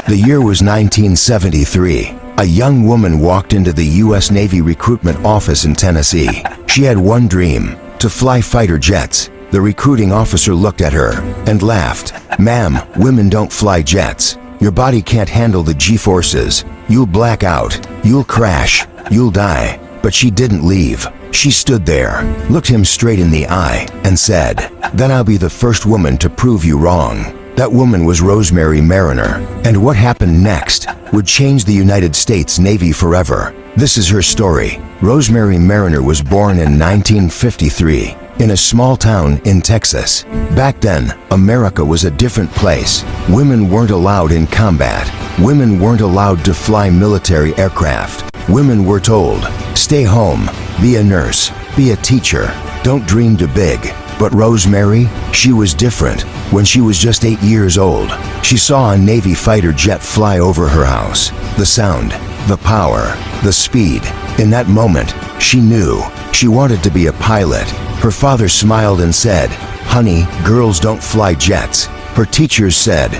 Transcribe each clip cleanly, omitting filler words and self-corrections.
The year was 1973. A young woman walked into the U.S. Navy recruitment office in Tennessee. She had one dream: to fly fighter jets. The recruiting officer looked at her and laughed. "Ma'am, women don't fly jets. Your body can't handle the G-forces. You'll black out. You'll crash. You'll die." But she didn't leave. She stood there, looked him straight in the eye, and said, "Then I'll be the first woman to prove you wrong." That woman was Rosemary Mariner, and what happened next would change the United States Navy forever. This is her story. Rosemary Mariner was born in 1953 in a small town in Texas. Back then, America was a different place. Women weren't allowed in combat. Women weren't allowed to fly military aircraft. Women were told, "Stay home, be a nurse, be a teacher, don't dream too big." But Rosemary, she was different. When she was just 8 years old, she saw a Navy fighter jet fly over her house. The sound, the power, the speed. In that moment, she knew she wanted to be a pilot. Her father smiled and said, "Honey, girls don't fly jets." Her teachers said,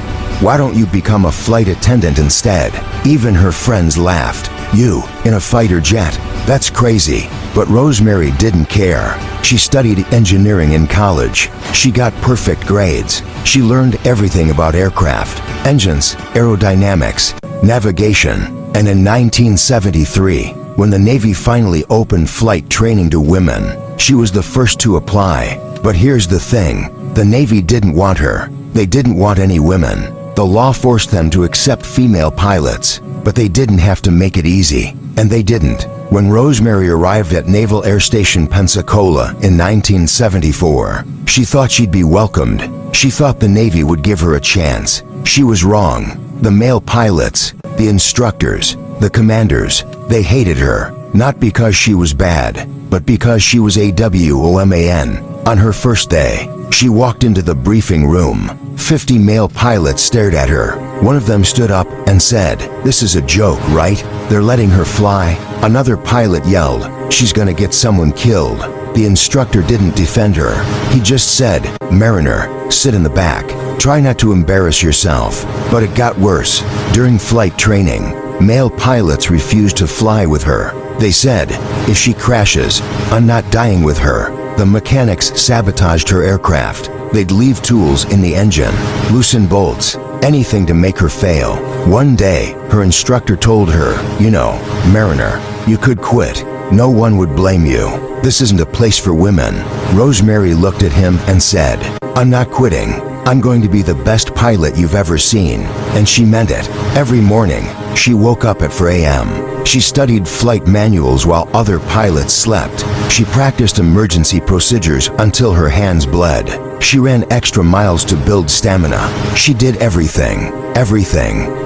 "Why don't you become a flight attendant instead?" Even her friends laughed. "You, in a fighter jet? That's crazy." But Rosemary didn't care. She studied engineering in college. She got perfect grades. She learned everything about aircraft, engines, aerodynamics, navigation. And in 1973, when the Navy finally opened flight training to women, she was the first to apply. But here's the thing, the Navy didn't want her. They didn't want any women. The law forced them to accept female pilots, but they didn't have to make it easy. And they didn't. When Rosemary arrived at Naval Air Station Pensacola in 1974, she thought she'd be welcomed. She thought the Navy would give her a chance. She was wrong. The male pilots, the instructors, the commanders, they hated her, not because she was bad, but because she was a woman. On her first day, she walked into the briefing room. 50 male pilots stared at her. One of them stood up and said, "This is a joke, right? They're letting her fly." Another pilot yelled, "She's gonna get someone killed." The instructor didn't defend her. He just said, "Mariner, sit in the back. Try not to embarrass yourself." But it got worse. During flight training, male pilots refused to fly with her. They said, "If she crashes, I'm not dying with her." The mechanics sabotaged her aircraft. They'd leave tools in the engine, loosen bolts, anything to make her fail. One day, her instructor told her, "You know, Mariner, you could quit. No one would blame you. This isn't a place for women." Rosemary looked at him and said, "I'm not quitting. I'm going to be the best pilot you've ever seen." And she meant it. Every morning, she woke up at 4 a.m. She studied flight manuals while other pilots slept. She practiced emergency procedures until her hands bled. She ran extra miles to build stamina. She did everything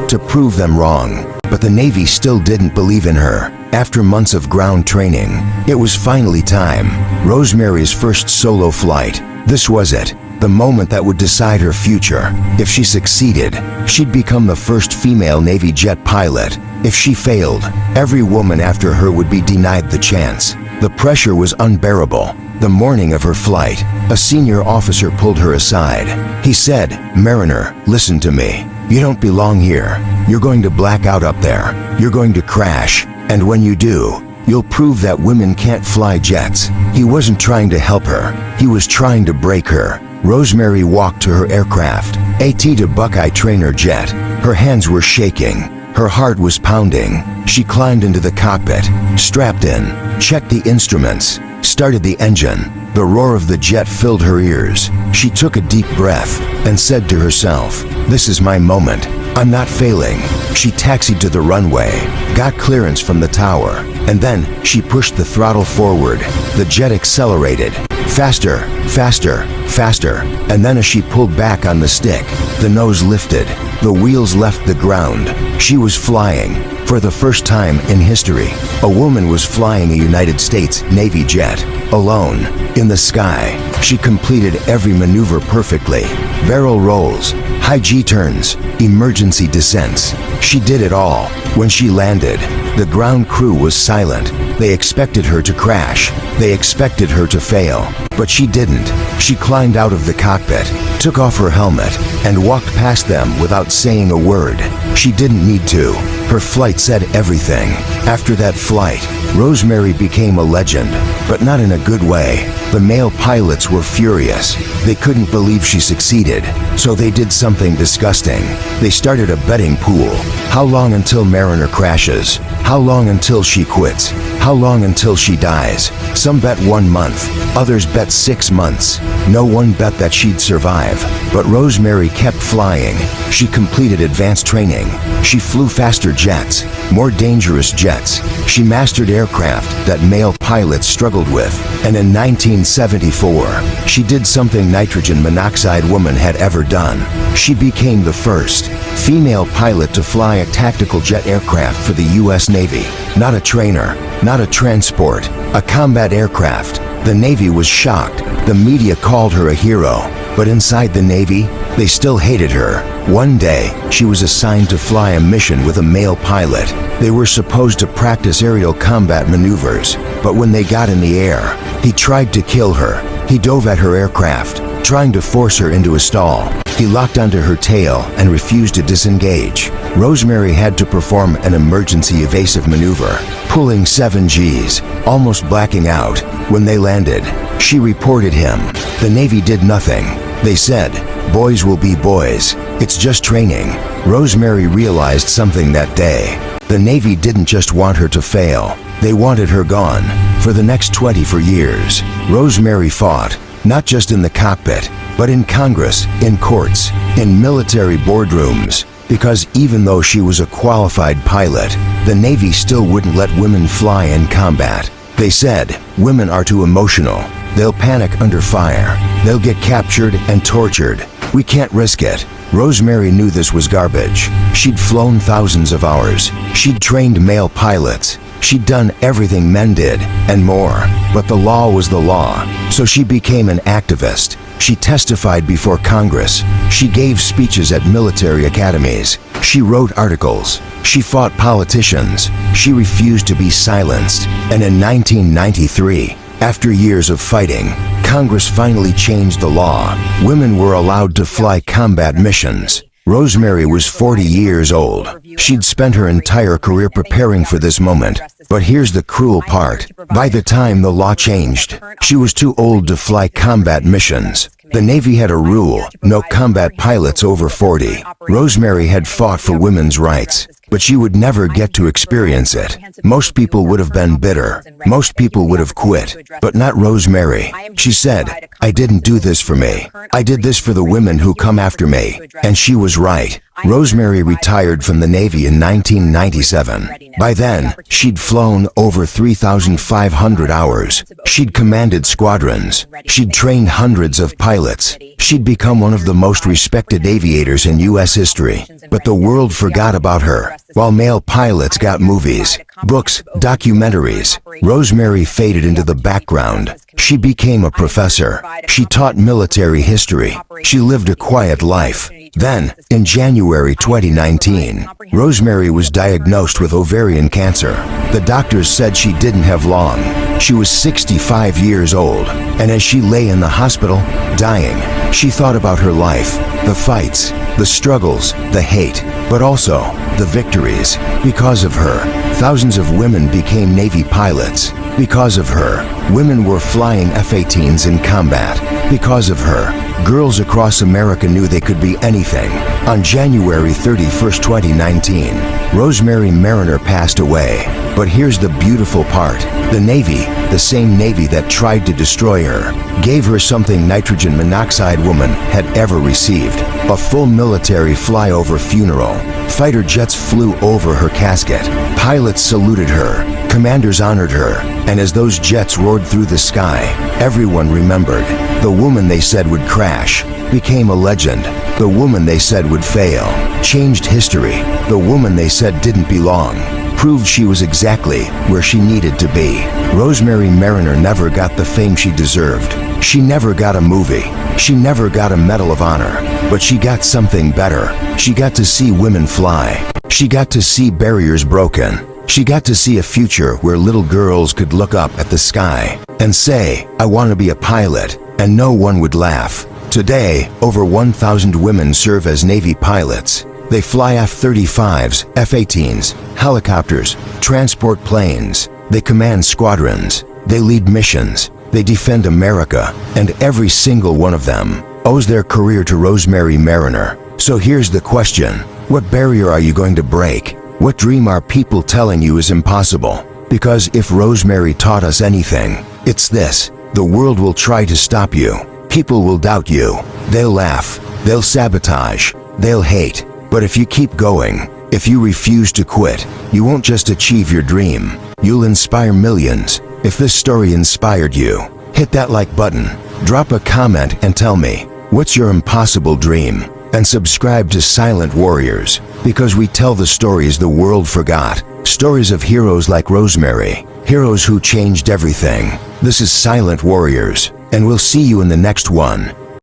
to prove them wrong. But the Navy still didn't believe in her. After months of ground training, it was finally time. Rosemary's first solo flight. This was it. The moment that would decide her future. If she succeeded, she'd become the first female Navy jet pilot. If she failed, every woman after her would be denied the chance. The pressure was unbearable. The morning of her flight, a senior officer pulled her aside. He said, "Mariner, listen to me. You don't belong here. You're going to black out up there. You're going to crash. And when you do, you'll prove that women can't fly jets." He wasn't trying to help her. He was trying to break her. Rosemary walked to her aircraft, a T-2 Buckeye trainer jet. Her hands were shaking. Her heart was pounding. She climbed into the cockpit, strapped in, checked the instruments, started the engine. The roar of the jet filled her ears. She took a deep breath and said to herself, "This is my moment. I'm not failing." She taxied to the runway, got clearance from the tower, and then she pushed the throttle forward. The jet accelerated. Faster, faster, faster. And then as she pulled back on the stick, the nose lifted. The wheels left the ground. She was flying. For the first time in history, a woman was flying a United States Navy jet, alone, in the sky. She completed every maneuver perfectly. Barrel rolls, high G-turns, emergency descents. She did it all. When she landed, the ground crew was silent. They expected her to crash. They expected her to fail. But she didn't. She climbed out of the cockpit, took off her helmet, and walked past them without saying a word. She didn't need to. Her flight said everything. After that flight, Rosemary became a legend, but not in a good way. The male pilots were furious. They couldn't believe she succeeded, so they did something disgusting. They started a betting pool. How long until Mariner crashes? How long until she quits? How long until she dies? Some bet 1 month, others bet 6 months. No one bet that she'd survive, but Rosemary kept flying. She completed advanced training. She flew faster jets, more dangerous jets. She mastered aircraft that male pilots struggled with. And in 1974, she did something nitrogen monoxide woman had ever done. She became the first female pilot to fly a tactical jet aircraft for the U.S. Navy. Not a trainer, not a transport, a combat aircraft. The Navy was shocked. The media called her a hero. But inside the Navy, they still hated her. One day, she was assigned to fly a mission with a male pilot. They were supposed to practice aerial combat maneuvers, but when they got in the air, he tried to kill her. He dove at her aircraft, trying to force her into a stall. He locked onto her tail and refused to disengage. Rosemary had to perform an emergency evasive maneuver, pulling 7 Gs, almost blacking out. When they landed, she reported him. The Navy did nothing. They said, "Boys will be boys. It's just training." Rosemary realized something that day. The Navy didn't just want her to fail. They wanted her gone. For the next 24 years, Rosemary fought, not just in the cockpit, but in Congress, in courts, in military boardrooms. Because even though she was a qualified pilot, the Navy still wouldn't let women fly in combat. They said, "Women are too emotional. They'll panic under fire. They'll get captured and tortured. We can't risk it." Rosemary knew this was garbage. She'd flown thousands of hours. She'd trained male pilots. She'd done everything men did, and more. But the law was the law, so she became an activist. She testified before Congress. She gave speeches at military academies. She wrote articles. She fought politicians. She refused to be silenced. And in 1993, after years of fighting, Congress finally changed the law. Women were allowed to fly combat missions. Rosemary was 40 years old. She'd spent her entire career preparing for this moment. But here's the cruel part. By the time the law changed, she was too old to fly combat missions. The Navy had a rule, no combat pilots over 40. Rosemary had fought for women's rights, but she would never get to experience it. Most people would have been bitter. Most people would have quit, but not Rosemary. She said, "I didn't do this for me. I did this for the women who come after me." And she was right. Rosemary retired from the Navy in 1997. By then, she'd flown over 3,500 hours. She'd commanded squadrons. She'd trained hundreds of pilots. She'd become one of the most respected aviators in U.S. history. But the world forgot about her. While male pilots got movies, books, documentaries, Rosemary faded into the background. She became a professor. She taught military history. She lived a quiet life. Then, in January 2019, Rosemary was diagnosed with ovarian cancer. The doctors said she didn't have long. She was 65 years old, and as she lay in the hospital, dying, she thought about her life, the fights, the struggles, the hate, but also the victories. Because of her, thousands of women became Navy pilots. Because of her, women were flying F-18s in combat. Because of her, girls across America knew they could be anything. On January 31st, 2019, Rosemary Mariner passed away. But here's the beautiful part. The Navy, the same Navy that tried to destroy her, gave her something nitrogen monoxide woman had ever received. A full military flyover funeral. Fighter jets flew over her casket. Pilots saluted her. Commanders honored her. And as those jets roared through the sky, everyone remembered. The woman they said would crash became a legend. The woman they said would fail changed history. The woman they said didn't belong proved she was exactly where she needed to be. Rosemary Mariner never got the fame she deserved. She never got a movie. She never got a Medal of Honor. But she got something better. She got to see women fly. She got to see barriers broken. She got to see a future where little girls could look up at the sky and say, "I want to be a pilot," and no one would laugh. Today, over 1,000 women serve as Navy pilots. They fly F-35s, F-18s, helicopters, transport planes. They command squadrons. They lead missions. They defend America. And every single one of them owes their career to Rosemary Mariner. So here's the question. What barrier are you going to break? What dream are people telling you is impossible? Because if Rosemary taught us anything, it's this. The world will try to stop you. People will doubt you. They'll laugh. They'll sabotage. They'll hate. But if you keep going, if you refuse to quit, you won't just achieve your dream. You'll inspire millions. If this story inspired you, hit that like button, drop a comment and tell me, what's your impossible dream? And subscribe to Silent Warriors, because we tell the stories the world forgot. Stories of heroes like Rosemary, heroes who changed everything. This is Silent Warriors, and we'll see you in the next one.